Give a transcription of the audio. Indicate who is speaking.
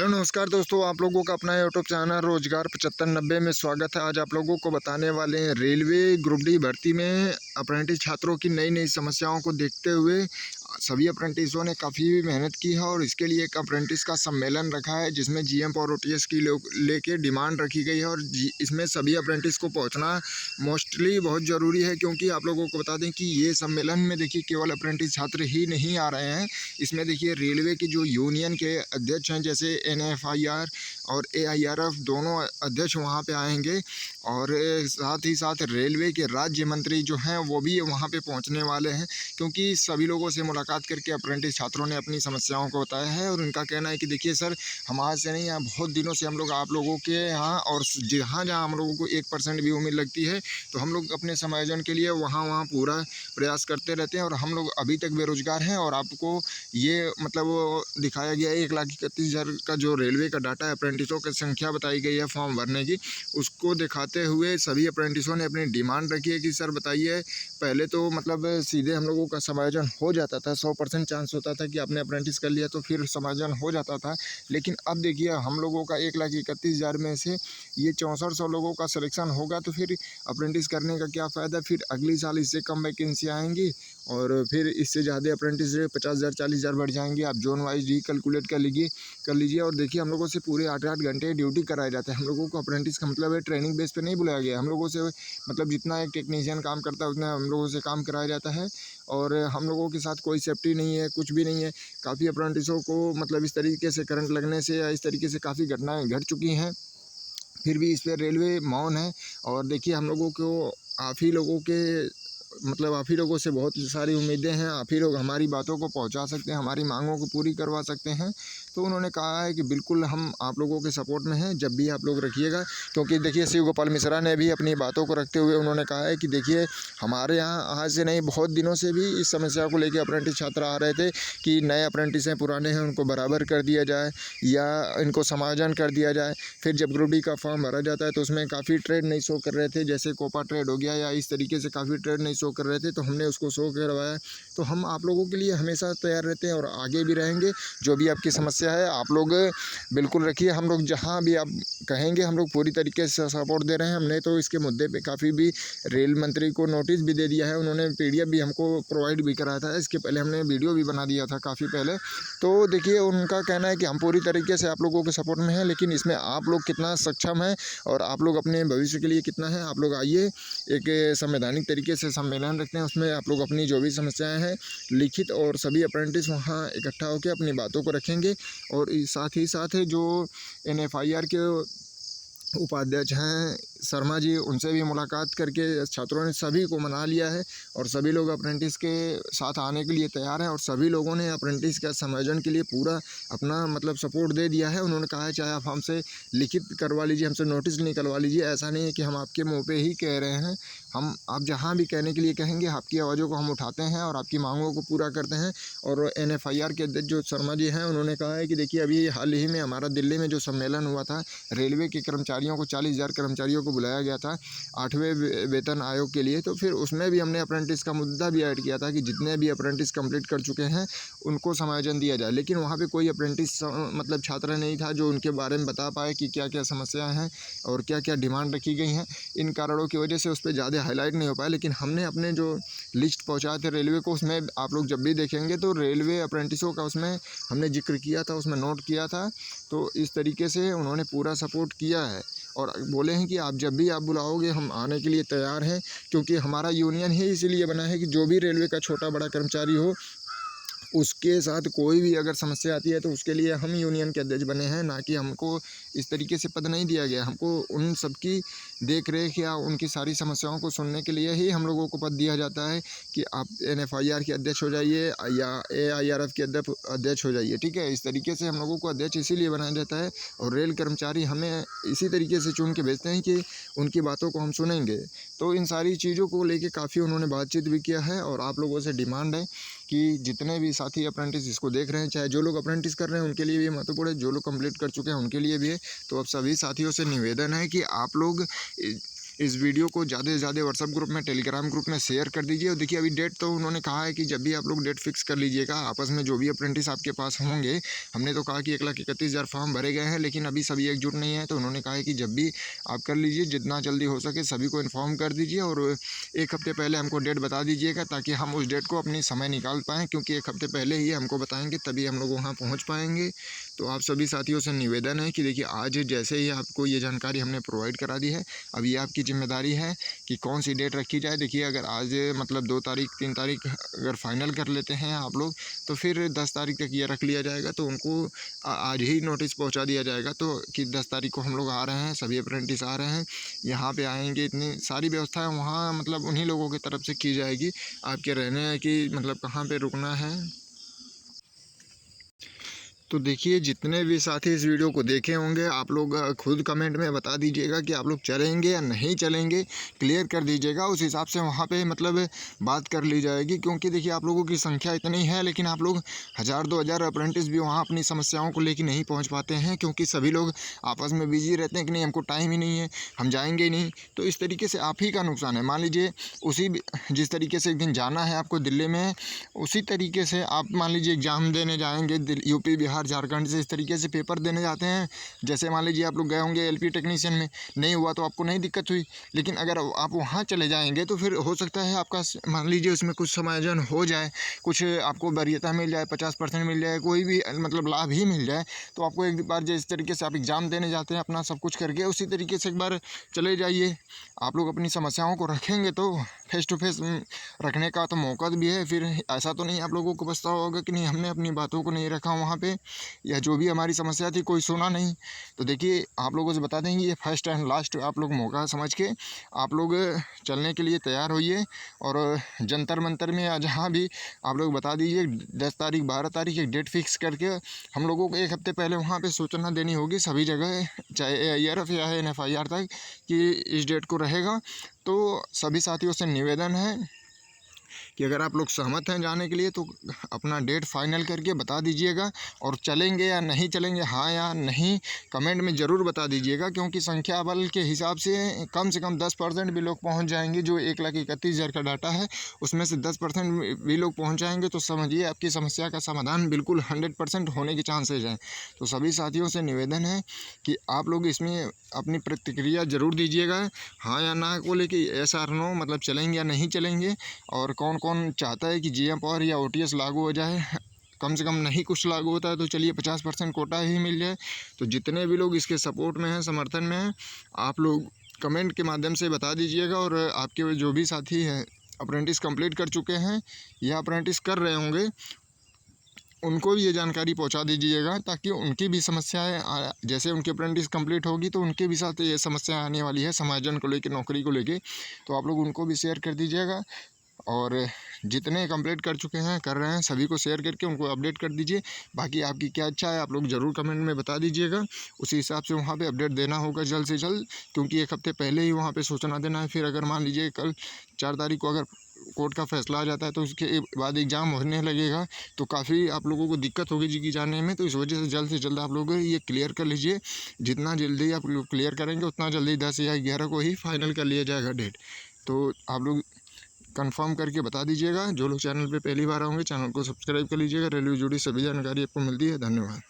Speaker 1: Hello नमस्कार दोस्तों, आप लोगों का अपना यूट्यूब चैनल रोजगार 7590 में स्वागत है। आज आप लोगों को बताने वाले हैं रेलवे ग्रुप डी भर्ती में अप्रेंटिस छात्रों की नई नई समस्याओं को देखते हुए सभी अप्रेंटिसों ने काफ़ी मेहनत की है और इसके लिए एक अप्रेंटिस का सम्मेलन रखा है जिसमें जीएम और ओटीएस की लेके डिमांड रखी गई है और इसमें सभी अप्रेंटिस को पहुंचना मोस्टली बहुत ज़रूरी है, क्योंकि आप लोगों को बता दें कि ये सम्मेलन में देखिए केवल अप्रेंटिस छात्र ही नहीं आ रहे हैं। इसमें देखिए रेलवे की जो यूनियन के अध्यक्ष हैं, जैसे एनएफआईआर और एआईआरएफ, दोनों अध्यक्ष वहाँ पे आएंगे और साथ ही साथ रेलवे के राज्य मंत्री जो हैं वो भी वहाँ पे पहुँचने वाले हैं, क्योंकि सभी लोगों से मुलाकात करके अप्रेंटिस छात्रों ने अपनी समस्याओं को बताया है। और उनका कहना है कि देखिए सर, हम आज से नहीं, यहाँ बहुत दिनों से हम लोग आप लोगों के यहाँ और जहाँ जहाँ हम लोगों को 1% भी उम्मीद लगती है तो हम लोग अपने समायोजन के लिए वहाँ पूरा प्रयास करते रहते हैं। और हम लोग अभी तक बेरोजगार हैं और आपको ये मतलब दिखाया गया है 1,31,000 का जो रेलवे का डाटा है, अप्रेंटिसों की संख्या बताई गई है फॉर्म भरने की, उसको दिखाते हुए सभी अप्रेंटिसों ने अपनी डिमांड रखी है कि सर बताइए, पहले तो मतलब सीधे हम लोगों का समायोजन हो जाता था, 100% चांस होता था कि आपने अप्रेंटिस कर लिया तो फिर समायोजन हो जाता था। लेकिन अब देखिए हम लोगों का 1,31,000 में से ये 6400 लोगों का सिलेक्शन होगा तो फिर अप्रेंटिस करने का क्या फ़ायदा। फिर अगली साल इससे कम वैकेंसी आएंगी और फिर इससे ज़्यादा अप्रेंटिस 50,000 40,000 बढ़ जाएंगे। आप जोन वाइज ही कैलकुलेट कर लीजिए। और देखिए हम लोगों से पूरे 8-8 घंटे ड्यूटी कराए जाते हैं। हम लोगों को अप्रेंटिस का मतलब है ट्रेनिंग बेस पे नहीं बुलाया गया। हम लोगों से मतलब जितना एक टेक्नीशियन काम करता है उतना हम लोगों से काम कराया जाता है और हम लोगों के साथ कोई सेफ्टी नहीं है, कुछ भी नहीं है। काफ़ी अप्रेंटिसों को मतलब इस तरीके से करंट लगने से या इस तरीके से काफ़ी घटनाएँ घट चुकी हैं, फिर भी इस पर रेलवे मौन है। और देखिए हम लोगों को आप ही लोगों के मतलब आप ही लोगों से बहुत सारी उम्मीदें हैं, आप ही लोग हमारी बातों को पहुंचा सकते हैं, हमारी मांगों को पूरी करवा सकते हैं। तो उन्होंने कहा है कि बिल्कुल हम आप लोगों के सपोर्ट में हैं, जब भी आप लोग रखिएगा। क्योंकि देखिए शिव गोपाल मिश्रा ने भी अपनी बातों को रखते हुए उन्होंने कहा है कि देखिए हमारे यहाँ आज से नहीं, बहुत दिनों से भी इस समस्या को लेकर अप्रेंटिस छात्र आ रहे थे कि नए अप्रेंटिस हैं, पुराने हैं, उनको बराबर कर दिया जाए या इनको समायोजन कर दिया जाए। फिर जब ग्रुप डी का फॉर्म भरा जाता है तो उसमें काफ़ी ट्रेड नहीं शो कर रहे थे, जैसे कोपा ट्रेड हो गया या इस तरीके से काफ़ी ट्रेड नहीं शो कर रहे थे, तो हमने उसको शो करवाया। तो हम आप लोगों के लिए हमेशा तैयार रहते हैं और आगे भी रहेंगे। जो भी आपकी समस्या है आप लोग बिल्कुल रखिए, हम लोग जहाँ भी आप कहेंगे हम लोग पूरी तरीके से सपोर्ट दे रहे हैं। हमने तो इसके मुद्दे पे काफ़ी भी रेल मंत्री को नोटिस भी दे दिया है, उन्होंने पीडीएफ भी हमको प्रोवाइड भी कराया था। इसके पहले हमने वीडियो भी बना दिया था काफ़ी पहले। तो देखिए उनका कहना है कि हम पूरी तरीके से आप लोगों के सपोर्ट में हैं, लेकिन इसमें आप लोग कितना सक्षम हैं और आप लोग अपने भविष्य के लिए कितना है। आप लोग आइए, एक संवैधानिक तरीके से सम्मेलन रखते हैं, उसमें आप लोग अपनी जो भी समस्याएं हैं लिखित और सभी अप्रेंटिस वहाँ इकट्ठा होकर अपनी बातों को रखेंगे। और साथ ही साथ जो एनएफआईआर के उपाध्यक्ष हैं शर्मा जी, उनसे भी मुलाकात करके छात्रों ने सभी को मना लिया है और सभी लोग अप्रेंटिस के साथ आने के लिए तैयार हैं और सभी लोगों ने अप्रेंटिस के समायोजन के लिए पूरा अपना मतलब सपोर्ट दे दिया है। उन्होंने कहा है चाहे आप हमसे लिखित करवा लीजिए, हमसे नोटिस निकलवा लीजिए, ऐसा नहीं है कि हम आपके मुँह पे ही कह रहे हैं। हम आप जहाँ भी कहने के लिए कहेंगे आपकी आवाज़ों को हम उठाते हैं और आपकी मांगों को पूरा करते हैं। और एनएफआईआर के अध्यक्ष जो शर्मा जी हैं उन्होंने कहा है कि देखिए अभी हाल ही में हमारा दिल्ली में जो सम्मेलन हुआ था, रेलवे के कर्मचारियों को 40,000 कर्मचारियों को बुलाया गया था 8वें वेतन आयोग के लिए। तो फिर उसमें भी हमने अप्रेंटिस का मुद्दा भी ऐड किया था कि जितने भी अप्रेंटिस कंप्लीट कर चुके हैं उनको समायोजन दिया जाए। लेकिन वहाँ पे कोई अप्रेंटिस मतलब छात्र नहीं था जो उनके बारे में बता पाए कि क्या क्या समस्याएं हैं और क्या क्या डिमांड रखी गई हैं। इन कारणों की वजह से उस पर ज़्यादा हाईलाइट नहीं हो पाया। लेकिन हमने अपने जो लिस्ट पहुँचाए थे रेलवे को, उसमें आप लोग जब भी देखेंगे तो रेलवे अप्रेंटिसों का उसमें हमने जिक्र किया था, उसमें नोट किया था। तो इस तरीके से उन्होंने पूरा सपोर्ट किया है और बोले हैं कि आप जब भी आप बुलाओगे हम आने के लिए तैयार हैं। क्योंकि हमारा यूनियन ही इसीलिए बना है कि जो भी रेलवे का छोटा बड़ा कर्मचारी हो उसके साथ कोई भी अगर समस्या आती है तो उसके लिए हम यूनियन के अध्यक्ष बने हैं, ना कि हमको इस तरीके से पद नहीं दिया गया। हमको उन सबकी देख रेख या उनकी सारी समस्याओं को सुनने के लिए ही हम लोगों को पद दिया जाता है कि आप एनएफआईआर के अध्यक्ष हो जाइए या एआईआरएफ के अध्यक्ष हो जाइए। ठीक है, इस तरीके से हम लोगों को अध्यक्ष इसीलिए बनाया जाता है और रेल कर्मचारी हमें इसी तरीके से चुन के भेजते हैं कि उनकी बातों को हम सुनेंगे। तो इन सारी चीज़ों को लेके काफ़ी उन्होंने बातचीत भी किया है और आप लोगों से डिमांड है कि जितने भी साथी अप्रेंटिस इसको देख रहे हैं, चाहे जो लोग अप्रेंटिस कर रहे हैं उनके लिए भी महत्वपूर्ण है, जो लोग कंप्लीट कर चुके हैं उनके लिए भी है। तो अब सभी साथियों से निवेदन है कि आप लोग इस वीडियो को ज़्यादा से ज़्यादा व्हाट्सअप ग्रुप में, टेलीग्राम ग्रुप में शेयर कर दीजिए। और देखिए अभी डेट तो उन्होंने कहा है कि जब भी आप लोग डेट फिक्स कर लीजिएगा, आपस में जो भी अप्रेंटिस आपके पास होंगे, हमने तो कहा कि 1,31,000 फॉर्म भरे गए हैं, लेकिन अभी सभी एकजुट नहीं है, तो उन्होंने कहा है कि जब भी आप कर लीजिए, जितना जल्दी हो सके सभी को इन्फॉर्म कर दीजिए और 1 हफ्ते पहले हमको डेट बता दीजिएगा, ताकि हम उस डेट को अपनी समय निकाल पाएँ, क्योंकि 1 हफ्ते पहले ही हमको बताएंगे तभी हम लोग वहाँ पहुँच पाएंगे। तो आप सभी साथियों से निवेदन है कि देखिए आज जैसे ही आपको ये जानकारी हमने प्रोवाइड करा दी है, अब ये आपकी जिम्मेदारी है कि कौन सी डेट रखी जाए। देखिए अगर आज मतलब 2 तारीख 3 तारीख अगर फाइनल कर लेते हैं आप लोग, तो फिर 10 तारीख तक ये रख लिया जाएगा, तो उनको आज ही नोटिस पहुंचा दिया जाएगा तो कि 10 तारीख को हम लोग आ रहे हैं, सभी अप्रेंटिस आ रहे हैं, यहाँ पे आएंगे। इतनी सारी व्यवस्थाएं वहाँ मतलब उन्हीं लोगों की तरफ से की जाएगी, आपके रहने की मतलब कहाँ पे रुकना है। तो देखिए जितने भी साथी इस वीडियो को देखे होंगे, आप लोग खुद कमेंट में बता दीजिएगा कि आप लोग चलेंगे या नहीं चलेंगे, क्लियर कर दीजिएगा। उस हिसाब से वहाँ पे मतलब बात कर ली जाएगी, क्योंकि देखिए आप लोगों की संख्या इतनी है, लेकिन आप लोग 1000-2000 अप्रेंटिस भी वहाँ अपनी समस्याओं को लेकर नहीं पहुँच पाते हैं, क्योंकि सभी लोग आपस में बिजी रहते हैं कि नहीं हमको टाइम ही नहीं है, हम जाएँगे ही नहीं। तो इस तरीके से आप ही का नुकसान है। मान लीजिए जिस तरीके से एक दिन जाना है आपको दिल्ली में, उसी तरीके से आप मान लीजिए एग्ज़ाम देने जाएँगे यूपी, बिहार, झारखंड से, इस तरीके से पेपर देने जाते हैं। जैसे मान लीजिए आप लोग गए होंगे एलपी टेक्नीशियन में, नहीं हुआ तो आपको नहीं दिक्कत हुई, लेकिन अगर आप वहाँ चले जाएंगे तो फिर हो सकता है आपका मान लीजिए उसमें कुछ समायोजन हो जाए, कुछ आपको वरीयता मिल जाए, 50% मिल जाए, कोई भी मतलब लाभ ही मिल जाए। तो आपको एक बार जिस तरीके से आप एग्ज़ाम देने जाते हैं अपना सब कुछ करके, उसी तरीके से एक बार चले जाइए। आप लोग अपनी समस्याओं को रखेंगे तो फेस टू फेस रखने का तो मौका भी है। फिर ऐसा तो नहीं आप लोगों को पछतावा होगा कि नहीं हमने अपनी बातों को नहीं रखा वहाँ पे, या जो भी हमारी समस्या थी कोई सुना नहीं। तो देखिए आप लोगों से बता देंगे ये फर्स्ट एंड लास्ट आप लोग मौका समझ के आप लोग चलने के लिए तैयार होइए। और जंतर मंतर में या जहाँ भी आप लोग बता दीजिए 10 तारीख 12 तारीख एक डेट फिक्स करके हम लोगों को 1 हफ्ते पहले वहाँ पे सूचना देनी होगी सभी जगह, चाहे AIRF या NFIR तक, कि इस डेट को रहेगा। तो सभी साथियों से निवेदन है कि अगर आप लोग सहमत हैं जाने के लिए तो अपना डेट फाइनल करके बता दीजिएगा, और चलेंगे या नहीं चलेंगे, हाँ या नहीं, कमेंट में ज़रूर बता दीजिएगा। क्योंकि संख्या बल के हिसाब से कम 10% भी लोग पहुंच जाएंगे। जो 1,31,000 का डाटा है उसमें से 10% भी लोग पहुंच जाएंगे, तो समझिए आपकी समस्या का समाधान बिल्कुल 100% होने के चांसेज हैं। तो सभी साथियों से निवेदन है कि आप लोग इसमें अपनी प्रतिक्रिया ज़रूर दीजिएगा, हाँ या ना को लेके, yes or no, मतलब चलेंगे या नहीं चलेंगे, और कौन कौन चाहता है कि GM पावर या OTS लागू हो जाए। कम से कम नहीं कुछ लागू होता है तो चलिए 50% कोटा ही मिल जाए। तो जितने भी लोग इसके सपोर्ट में हैं, समर्थन में हैं, आप लोग कमेंट के माध्यम से बता दीजिएगा। और आपके जो भी साथी हैं अप्रेंटिस कंप्लीट कर चुके हैं या अप्रेंटिस कर रहे होंगे, उनको भी ये जानकारी पहुंचा दीजिएगा, ताकि उनकी भी समस्याएं जैसे उनकी अप्रेंटिस कंप्लीट होगी तो उनके भी साथ ये समस्या आने वाली है समायोजन को लेके, नौकरी को लेके। तो आप लोग उनको भी शेयर कर दीजिएगा। और जितने कंप्लीट कर चुके हैं, कर रहे हैं, सभी को शेयर करके उनको अपडेट कर दीजिए। बाकी आपकी क्या इच्छा है आप लोग ज़रूर कमेंट में बता दीजिएगा, उसी हिसाब से वहाँ पे अपडेट देना होगा जल्द से जल्द, क्योंकि 1 हफ्ते पहले ही वहाँ पे सूचना देना है। फिर अगर मान लीजिए कल 4 तारीख को अगर कोर्ट का फैसला आ जाता है तो उसके बाद एग्ज़ाम होने लगेगा, तो काफ़ी आप लोगों को दिक्कत होगी जी जाने में। तो इस वजह से जल्द आप लोग ये क्लियर कर लीजिए। जितना जल्दी आप लोग क्लियर करेंगे उतना जल्दी 10 या 11 को ही फाइनल कर लिया जाएगा डेट। तो आप लोग कंफर्म करके बता दीजिएगा। जो लोग चैनल पे पहली बार आएंगे चैनल को सब्सक्राइब कर लीजिएगा। रेलवे जुड़ी सभी जानकारी आपको मिलती है। धन्यवाद।